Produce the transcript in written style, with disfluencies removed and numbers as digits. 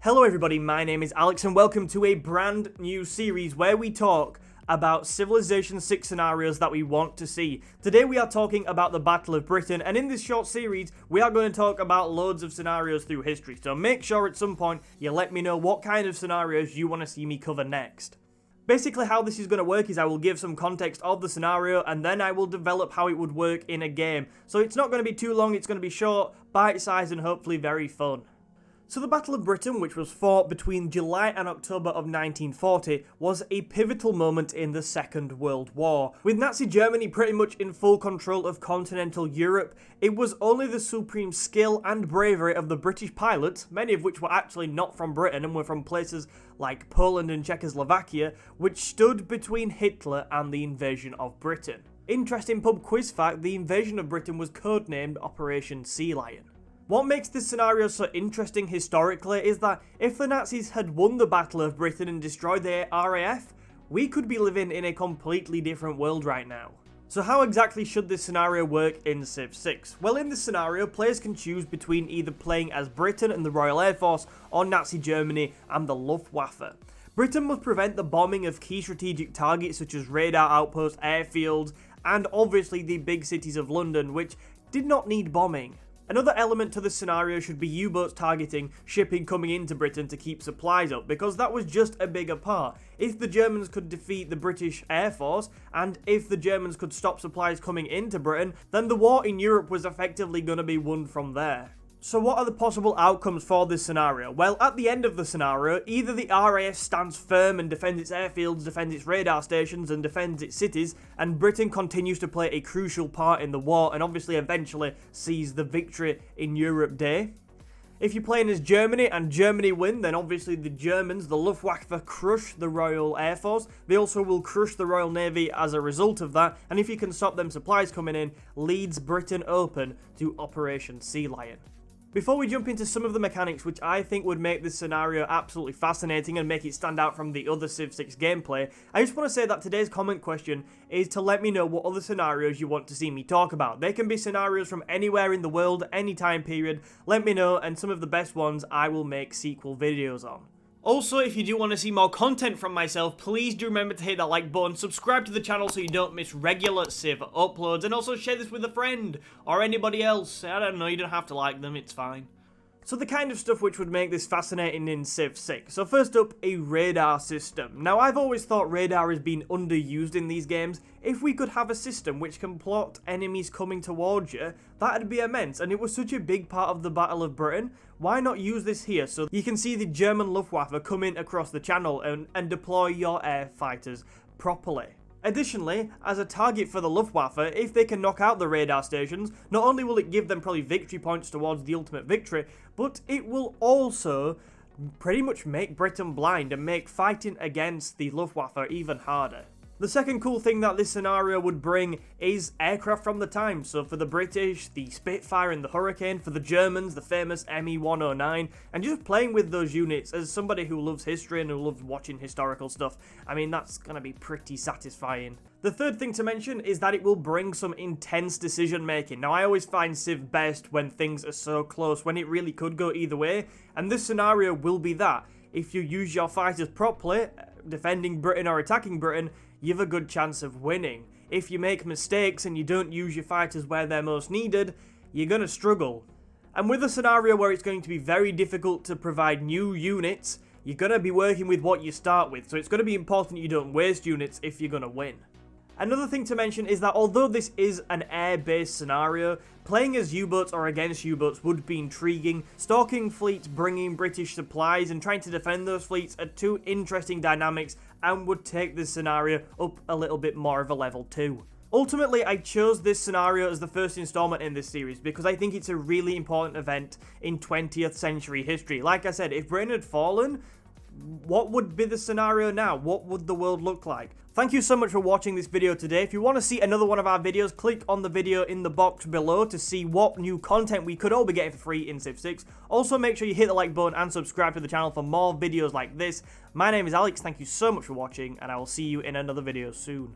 Hello everybody, my name is Alex and welcome to a brand new series where we talk about Civilization 6 scenarios that we want to see. Today we are talking about the Battle of Britain, and in this short series we are going to talk about loads of scenarios through history, so make sure at some point you let me know what kind of scenarios you want to see me cover next. Basically how this is going to work is I will give some context of the scenario and then I will develop how it would work in a game. So it's not going to be too long, it's going to be short, bite-sized and hopefully very fun. So the Battle of Britain, which was fought between July and October of 1940, was a pivotal moment in the Second World War. With Nazi Germany pretty much in full control of continental Europe, it was only the supreme skill and bravery of the British pilots, many of which were actually not from Britain and were from places like Poland and Czechoslovakia, which stood between Hitler and the invasion of Britain. Interesting pub quiz fact, the invasion of Britain was codenamed Operation Sea Lion. What makes this scenario so interesting historically is that if the Nazis had won the Battle of Britain and destroyed the RAF, we could be living in a completely different world right now. So how exactly should this scenario work in Civ 6? Well, in this scenario, players can choose between either playing as Britain and the Royal Air Force or Nazi Germany and the Luftwaffe. Britain must prevent the bombing of key strategic targets such as radar outposts, airfields, and obviously the big cities of London, which did not need bombing. Another element to the scenario should be U-boats targeting shipping coming into Britain to keep supplies up, because that was just a bigger part. If the Germans could defeat the British Air Force, and if the Germans could stop supplies coming into Britain, then the war in Europe was effectively going to be won from there. So what are the possible outcomes for this scenario? Well, at the end of the scenario, either the RAF stands firm and defends its airfields, defends its radar stations and defends its cities, and Britain continues to play a crucial part in the war and obviously eventually sees the victory in Europe Day. If you're playing as Germany and Germany win, then obviously the Germans, the Luftwaffe, crush the Royal Air Force. They also will crush the Royal Navy as a result of that, and if you can stop them supplies coming in, leads Britain open to Operation Sea Lion. Before we jump into some of the mechanics which I think would make this scenario absolutely fascinating and make it stand out from the other Civ 6 gameplay, I just want to say that today's comment question is to let me know what other scenarios you want to see me talk about. They can be scenarios from anywhere in the world, any time period, let me know, and some of the best ones I will make sequel videos on. Also, if you do want to see more content from myself, please do remember to hit that like button, subscribe to the channel so you don't miss regular Civ uploads, and also share this with a friend or anybody else. I don't know, you don't have to like them, it's fine. So the kind of stuff which would make this fascinating in Civ 6. So first up, a radar system. Now I've always thought radar has been underused in these games. If we could have a system which can plot enemies coming towards you, that'd be immense, and it was such a big part of the Battle of Britain. Why not use this here so you can see the German Luftwaffe come in across the channel and deploy your air fighters properly. Additionally, as a target for the Luftwaffe, if they can knock out the radar stations, not only will it give them probably victory points towards the ultimate victory, but it will also pretty much make Britain blind and make fighting against the Luftwaffe even harder. The second cool thing that this scenario would bring is aircraft from the time. So for the British, the Spitfire and the Hurricane. For the Germans, the famous Me-109. And just playing with those units, as somebody who loves history and who loves watching historical stuff, I mean, that's going to be pretty satisfying. The third thing to mention is that it will bring some intense decision making. Now I always find Civ best when things are so close, when it really could go either way. And this scenario will be that. If you use your fighters properly, defending Britain or attacking Britain, you have a good chance of winning. If you make mistakes and you don't use your fighters where they're most needed, you're going to struggle. And with a scenario where it's going to be very difficult to provide new units, you're going to be working with what you start with, so it's going to be important you don't waste units if you're going to win. Another thing to mention is that although this is an air-based scenario, playing as U-boats or against U-boats would be intriguing. Stalking fleets bringing British supplies and trying to defend those fleets are two interesting dynamics and would take this scenario up a little bit more of a level too. Ultimately, I chose this scenario as the first installment in this series because I think it's a really important event in 20th century history. Like I said, if Britain had fallen, what would be the scenario now? What would the world look like? Thank you so much for watching this video today. If you want to see another one of our videos, click on the video in the box below to see what new content we could all be getting for free in Civ 6. Also, make sure you hit the like button and subscribe to the channel for more videos like this. My name is Alex, thank you so much for watching, and I will see you in another video soon.